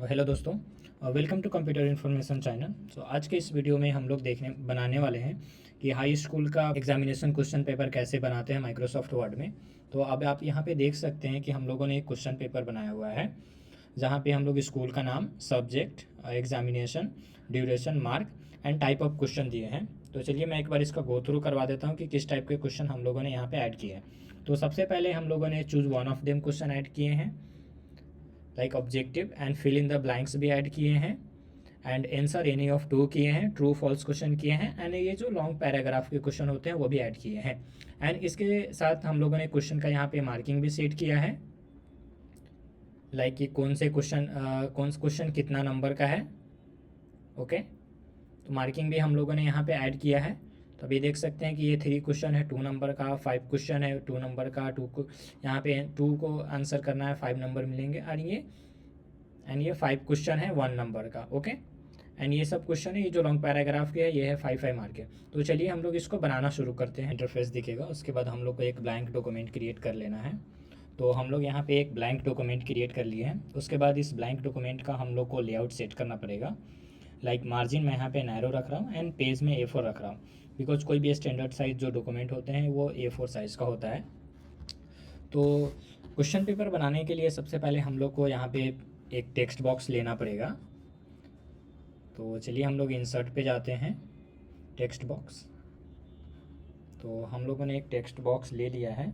Hello दोस्तों, welcome to computer information channel. आज के इस वीडियो में हम लोग बनाने वाले हैं कि हाई स्कूल का एग्जामिनेशन क्वेश्चन पेपर कैसे बनाते हैं माइक्रोसॉफ्ट वर्ड में। तो अब आप यहाँ पे देख सकते हैं कि हम लोगों ने एक क्वेश्चन पेपर बनाया हुआ है जहाँ पे हम लोग स्कूल का नाम, subject, examination, duration, mark and type of question दिए हैं। तो चलिए मैं एक बार इसका गो थ्रू करवा देता हूँ कि किस टाइप के क्वेश्चन हम लोगों ने यहाँ पे ऐड किए हैं। तो सबसे पहले हम लोगों ने choose one of them question add किए हैं, like objective and fill in the blanks भी ऐड किए हैं, and answer any of two किए हैं, ट्रू फॉल्स क्वेश्चन किए हैं, एंड ये जो लॉन्ग पैराग्राफ के क्वेश्चन होते हैं वो भी ऐड किए हैं। एंड इसके साथ हम लोगों ने क्वेश्चन का यहाँ पे मार्किंग भी सेट किया है, लाइक कि कौन सा क्वेश्चन कितना नंबर का है। ओके, तो मार्किंग भी हम लोगों ने यहाँ पे ऐड किया है। तो अभी देख सकते हैं कि ये 3 क्वेश्चन है 2 नंबर का, 5 क्वेश्चन है 2 नंबर का, 2 को यहाँ पे 2 को आंसर करना है 5 नंबर मिलेंगे, और ये 5 क्वेश्चन है 1 नंबर का। ओके, एंड ये सब क्वेश्चन है, ये जो लॉन्ग पैराग्राफ के है ये है 5 मार्क के। तो चलिए हम लोग इसको बनाना शुरू करते हैं। इंटरफेस दिखेगा, उसके बाद हम लोग को एक ब्लैंक डॉक्यूमेंट क्रिएट कर लेना है। तो हम लोग यहाँ पे एक ब्लैंक डॉक्यूमेंट क्रिएट कर लिए हैं। उसके बाद इस ब्लैंक डॉक्यूमेंट का हम लोग को लेआउट सेट करना पड़ेगा। लाइक मार्जिन मैं यहाँ पे नैरो रख रहा हूँ एंड पेज में A4 रख रहा हूँ, बिकॉज कोई भी स्टैंडर्ड साइज जो डॉक्यूमेंट होते हैं वो A4 साइज़ का होता है। तो क्वेश्चन पेपर बनाने के लिए सबसे पहले हम लोग को यहाँ पे एक टेक्स्ट बॉक्स लेना पड़ेगा। तो चलिए हम लोग इंसर्ट पे जाते हैं, टेक्स्ट बॉक्स। तो हम लोगों ने एक टेक्स्ट बॉक्स ले लिया है।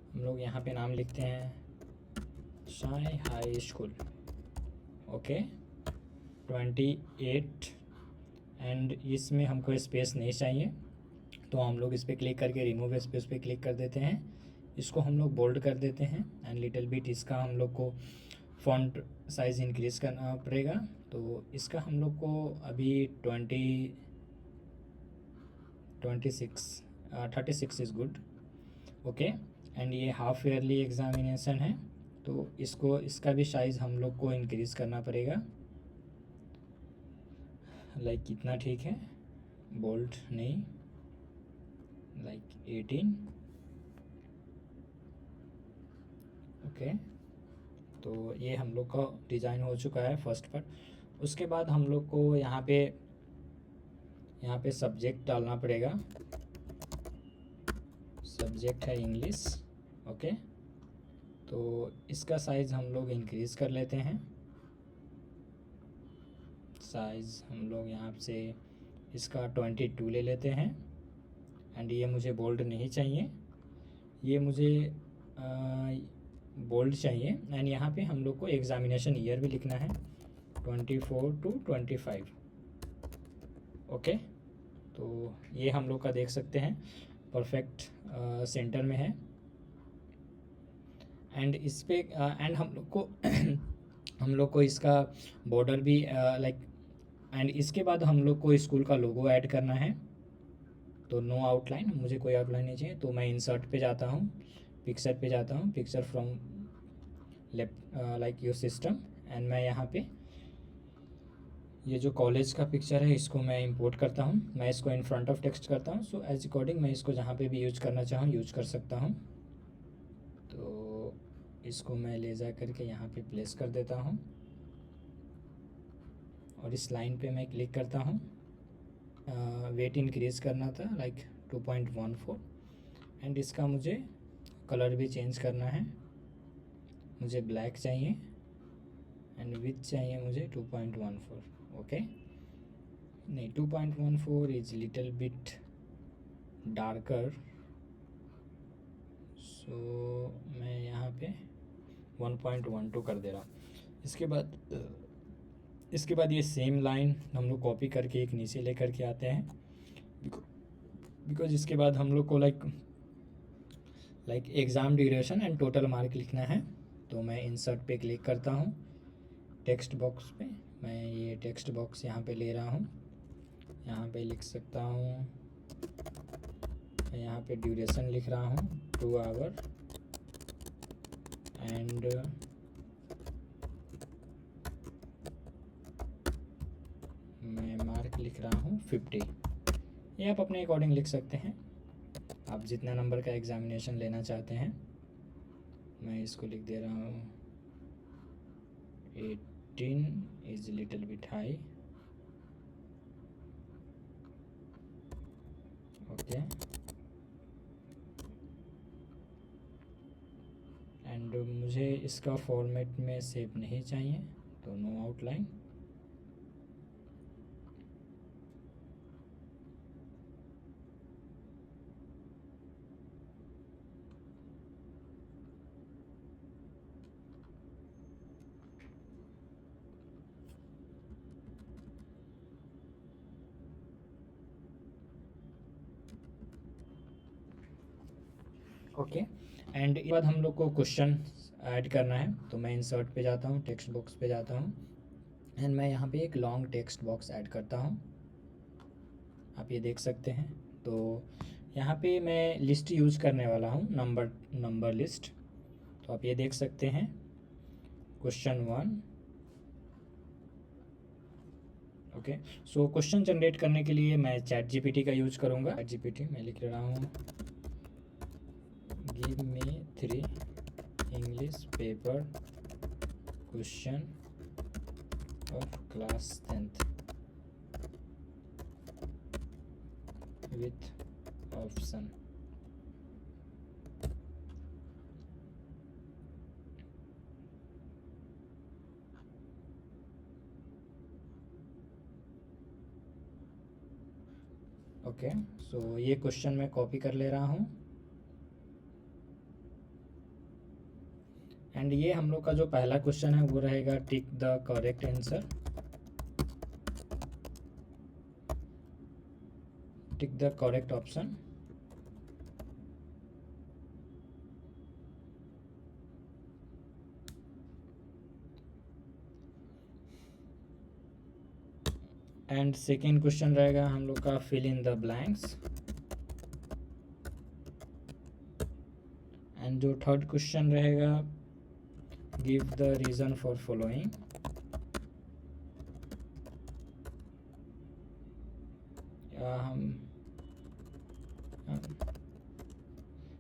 हम लोग यहाँ पे नाम लिखते हैं Sai high school. Okay, 28, and इसमें हमको स्पेस नहीं चाहिए, तो हम लोग इस पर क्लिक करके रिमूव स्पेस पे क्लिक कर देते हैं। इसको हम लोग बोल्ड कर देते हैं, एंड लिटिल बिट इसका हम लोग को फॉन्ट साइज़ इंक्रीज़ करना पड़ेगा। तो इसका हम लोग को अभी 36 इज़ गुड। ओके, एंड ये हाफ ईयरली एग्ज़ामिनेशन है, तो इसका भी साइज़ हम लोग को इंक्रीज़ करना पड़ेगा। लाइक कितना ठीक है, बोल्ड नहीं, लाइक 18। ओके, तो ये हम लोग का डिज़ाइन हो चुका है फर्स्ट पार्ट। उसके बाद हम लोग को यहाँ पे सब्जेक्ट डालना पड़ेगा। सब्जेक्ट है इंग्लिश। ओके, तो इसका साइज़ हम लोग इंक्रीज़ कर लेते हैं। साइज़ हम लोग यहाँ से इसका 22 ले लेते हैं, एंड ये मुझे बोल्ड नहीं चाहिए, ये मुझे बोल्ड चाहिए। एंड यहाँ पे हम लोग को एग्ज़ामिनेशन ईयर भी लिखना है, 24 to 25। ओके, तो ये हम लोग का देख सकते हैं परफेक्ट सेंटर में है। एंड इस पे एंड हम लोग को हम लोग को इसका बॉर्डर भी लाइक, एंड इसके बाद हम लोग को स्कूल का लोगो ऐड करना है। तो नो आउटलाइन, मुझे कोई आउटलाइन नहीं चाहिए, तो मैं इंसर्ट पे जाता हूँ, पिक्चर पे जाता हूँ, picture from left like your system, and मैं यहाँ पे ये जो कॉलेज का पिक्चर है इसको मैं इंपोर्ट करता हूँ। मैं इसको इन फ्रंट ऑफ टेक्स्ट करता हूँ, सो एज अकॉर्डिंग मैं इसको जहाँ पे भी यूज करना चाहूँ यूज कर सकता हूँ। तो इसको मैं ले जा करके यहाँ पे प्लेस कर देता हूँ, और इस लाइन पे मैं क्लिक करता हूँ। वेट इंक्रीज़ करना था, लाइक 2.14, एंड इसका मुझे कलर भी चेंज करना है। मुझे ब्लैक चाहिए, एंड विथ चाहिए मुझे 2.14। ओके, नहीं 2.14 इज लिटिल बिट डार्कर, सो मैं यहाँ पे 1.12 कर दे रहा हूँ। इसके बाद ये सेम लाइन हम लोग कॉपी करके एक नीचे लेकर के आते हैं, बिकॉज इसके बाद हम लोग को like exam duration and total mark लिखना है। तो मैं इंसर्ट पे क्लिक करता हूँ, टेक्स्ट बॉक्स पे मैं ये टेक्स्ट बॉक्स यहाँ पे ले रहा हूँ, यहाँ पे लिख सकता हूँ, मैं यहाँ पे ड्यूरेशन लिख रहा हूँ 2 आवर, एंड मैं मार्क लिख रहा हूँ 50। ये आप अपने अकॉर्डिंग लिख सकते हैं, आप जितना नंबर का एग्ज़ामिनेशन लेना चाहते हैं। मैं इसको लिख दे रहा हूँ 18 is a little bit high. Okay, and मुझे इसका फॉर्मेट में सेव नहीं चाहिए, तो नो आउटलाइन. ओके, एंड इसके बाद हम लोग को क्वेश्चन ऐड करना है. तो मैं इंसर्ट पे जाता हूँ, टेक्स्ट बॉक्स पे जाता हूँ, एंड मैं यहाँ पे एक लॉन्ग टेक्स्ट बॉक्स ऐड करता हूँ. आप ये देख सकते हैं. तो यहाँ पे मैं लिस्ट यूज़ करने वाला हूँ, नंबर लिस्ट. तो आप ये देख सकते हैं, question 1. Okay, so question generate करने के लिए मैं चैट जीपीटी का यूज करूँगा. चैट जीपीटी मैं लिख रहा हूँ, give me 3 English paper question of class 10th with option. Okay, so ये क्वेश्चन मैं कॉपी कर ले रहा हूँ. एंड ये हम लोग का जो पहला क्वेश्चन है वो रहेगा tick the correct answer. Tick the correct option. And second question रहेगा हम लोग का fill in the blanks. And जो थर्ड क्वेश्चन रहेगा give the reason for following.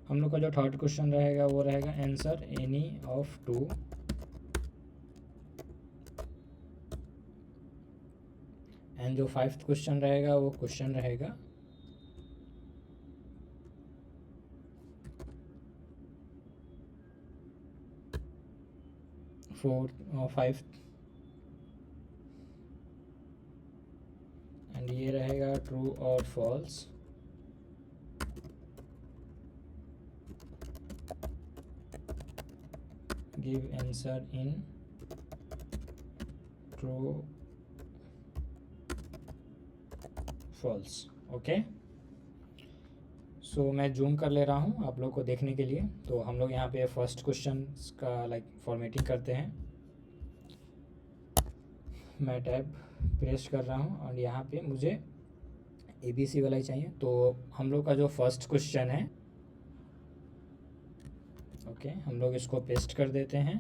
हम लोग का जो थर्ड क्वेश्चन रहेगा वो रहेगा आंसर एनी ऑफ 2. एंड जो 5th क्वेश्चन रहेगा वो क्वेश्चन रहेगा fifth, एंड ये रहेगा ट्रू और false. Give answer in true false. Okay, so मैं जूम कर ले रहा हूँ आप लोग को देखने के लिए. तो हम लोग यहाँ पे फर्स्ट क्वेश्चन का फॉर्मेटिंग करते हैं. मैं टैब प्रेस कर रहा हूँ और यहाँ पे मुझे ABC वाला ही चाहिए. तो हम लोग का जो फर्स्ट क्वेश्चन है, ओके, हम लोग इसको पेस्ट कर देते हैं.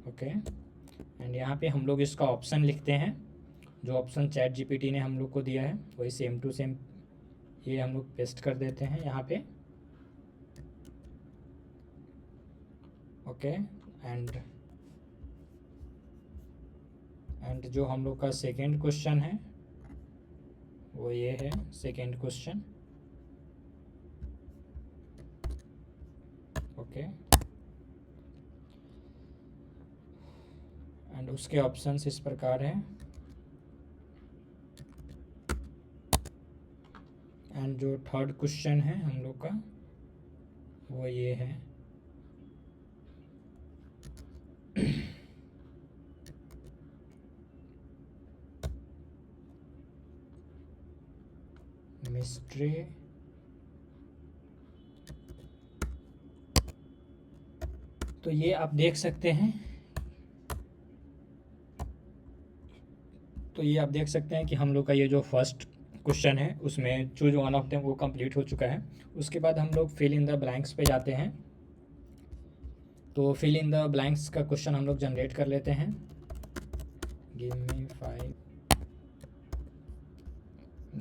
ओके, एंड यहाँ पे हम लोग इसका ऑप्शन लिखते हैं. जो ऑप्शन चैट जीपीटी ने हम लोग को दिया है वही सेम टू सेम ये हम लोग पेस्ट कर देते हैं यहाँ पे. ओके, एंड जो हम लोग का सेकेंड क्वेश्चन है वो ये है सेकेंड क्वेश्चन. ओके, एंड उसके ऑप्शंस इस प्रकार हैं. एंड जो थर्ड क्वेश्चन है हम लोग का वो ये है. मिस्ट्री तो ये आप देख सकते हैं. तो ये आप देख सकते हैं कि हम लोग का ये जो फर्स्ट क्वेश्चन है उसमें चूज वन ऑफ देम वो कंप्लीट हो चुका है. उसके बाद हम लोग फिल इन द ब्लैंक्स पे जाते हैं. तो फिल इन द ब्लैंक्स का क्वेश्चन हम लोग जनरेट कर लेते हैं. Give me 5.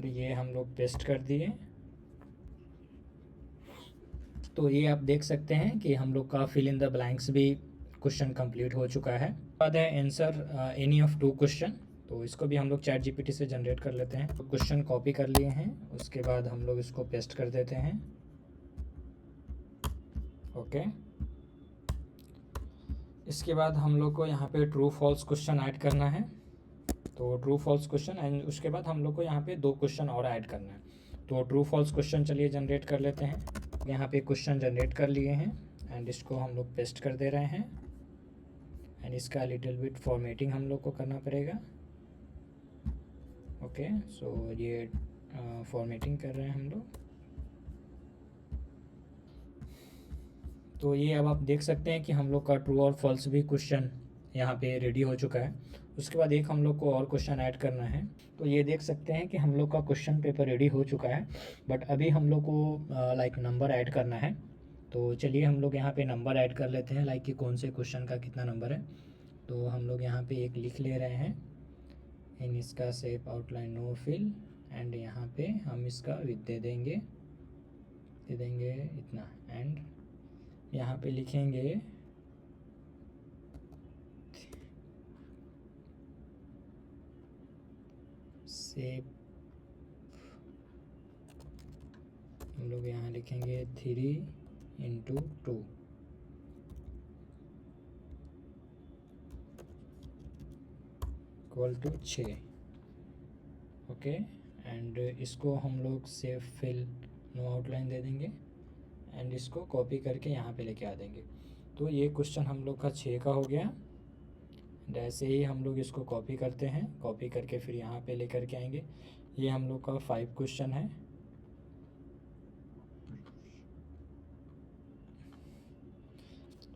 ये हम लोग पेस्ट कर दिए. तो ये आप देख सकते हैं कि हम लोग का फिल इन द ब्लैंक्स भी क्वेश्चन कंप्लीट हो चुका है। बाद है आंसर एनी ऑफ 2 क्वेश्चन, तो इसको भी हम लोग चैट जीपीटी से जनरेट कर लेते हैं। तो क्वेश्चन कॉपी कर लिए हैं, उसके बाद हम लोग इसको पेस्ट कर देते हैं। ओके, इसके बाद हम लोग को यहाँ पे ट्रू फॉल्स क्वेश्चन ऐड करना है। तो ट्रू फॉल्स क्वेश्चन एंड उसके बाद हम लोग को यहाँ पे 2 क्वेश्चन और ऐड करना है। तो ट्रू फॉल्स क्वेश्चन चलिए जनरेट कर लेते हैं। यहाँ पे क्वेश्चन जनरेट कर लिए हैं एंड इसको हम लोग पेस्ट कर दे रहे हैं एंड इसका लिटिल बिट फॉर्मेटिंग हम लोग को करना पड़ेगा। ओके, सो ये फॉर्मेटिंग कर रहे हैं हम लोग। तो ये अब आप देख सकते हैं कि हम लोग का ट्रू और फॉल्स भी क्वेश्चन यहाँ पे रेडी हो चुका है। उसके बाद एक हम लोग को और क्वेश्चन ऐड करना है। तो ये देख सकते हैं कि हम लोग का क्वेश्चन पेपर रेडी हो चुका है, बट अभी हम लोग को लाइक नंबर ऐड करना है। तो चलिए हम लोग यहाँ पे नंबर ऐड कर लेते हैं, लाइक कि कौन से क्वेश्चन का कितना नंबर है। तो हम लोग यहाँ पे एक लिख ले रहे हैं, इन इसका shape outline no fill and यहाँ पे हम इसका विड्थ दे देंगे इतना एंड यहाँ पे लिखेंगे शेप, हम लोग यहाँ लिखेंगे 3x2 equal to 6। Okay, and इसको हम लोग सेव फिल नो आउटलाइन दे देंगे एंड इसको कॉपी करके यहाँ पे लेके आ देंगे। तो ये क्वेश्चन हम लोग का 6 का हो गया। ऐसे ही हम लोग इसको कॉपी करते हैं, कॉपी करके फिर यहाँ पे लेकर के आएंगे। ये हम लोग का 5 क्वेश्चन है।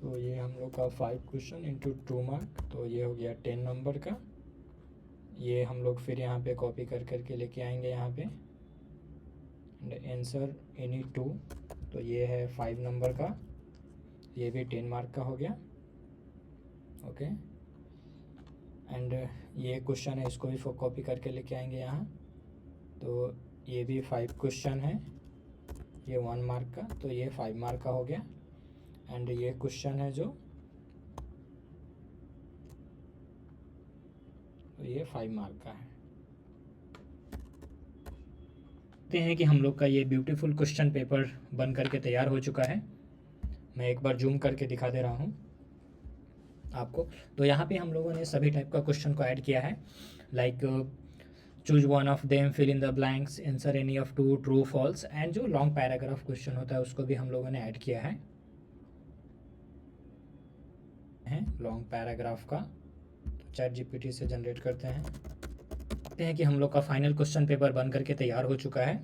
तो ये हम लोग का 5 क्वेश्चन इंटू 2 मार्क, तो ये हो गया 10 नंबर का। ये हम लोग फिर यहाँ पे कॉपी कर करके लेके आएंगे यहाँ पे आंसर एनी 2, तो ये है 5 नंबर का, ये भी 10 मार्क का हो गया। ओके, एंड ये क्वेश्चन है, इसको भी कॉपी करके लेके आएंगे यहाँ। तो ये भी 5 क्वेश्चन है, ये 1 मार्क का, तो ये 5 मार्क का हो गया। एंड ये क्वेश्चन है जो, तो ये 5 मार्क का है। देखते हैं कि हम लोग का ये ब्यूटीफुल क्वेश्चन पेपर बन करके तैयार हो चुका है। मैं एक बार जूम करके दिखा दे रहा हूँ आपको। तो यहाँ पे हम लोगों ने सभी टाइप का क्वेश्चन को ऐड किया है, like choose one of them, fill in the blanks, answer any of 2, true false, and जो लॉन्ग पैराग्राफ क्वेश्चन होता है उसको भी हम लोगों ने ऐड किया है लॉन्ग पैराग्राफ का। तो चैट जीपीटी से जनरेट करते हैं कि हम लोग का फाइनल क्वेश्चन पेपर बन करके तैयार हो चुका है।